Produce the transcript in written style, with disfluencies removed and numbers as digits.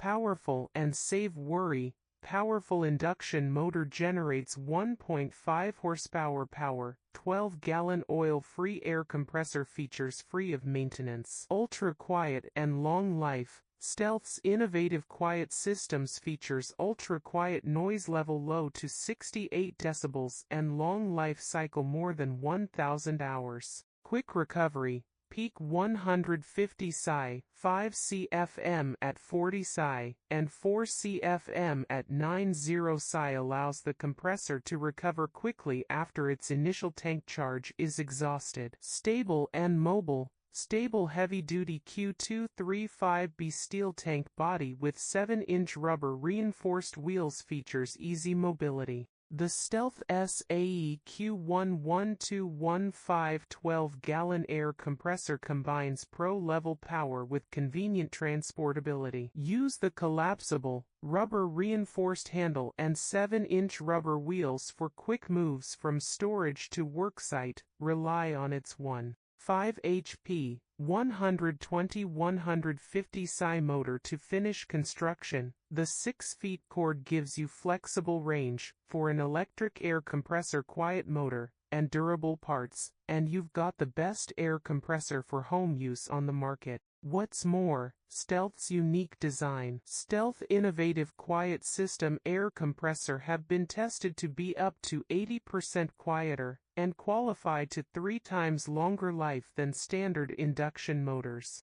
Powerful and save worry. Powerful induction motor generates 1.5 horsepower power, 12-gallon oil-free air compressor features free of maintenance. Ultra-quiet and long life. Stealth's innovative quiet systems features ultra-quiet noise level low to 68 decibels and long life cycle more than 1,000 hours. Quick recovery. Peak 150 psi, 5 CFM at 40 psi, and 4 CFM at 90 psi allows the compressor to recover quickly after its initial tank charge is exhausted. Stable and mobile. Stable heavy-duty Q235B steel tank body with 7-inch rubber reinforced wheels features easy mobility. The Stealth SAE Q11215 12-gallon air compressor combines pro-level power with convenient transportability. Use the collapsible, rubber-reinforced handle and 7-inch rubber wheels for quick moves from storage to worksite. Rely on its 1.5 HP, 120-150 psi motor to finish construction. The 6-feet cord gives you flexible range for an electric air compressor quiet motor and durable parts, and you've got the best air compressor for home use on the market. What's more, Stealth's unique design, Stealth innovative quiet system air compressor have been tested to be up to 80% quieter and qualify to 3 times longer life than standard induction motors.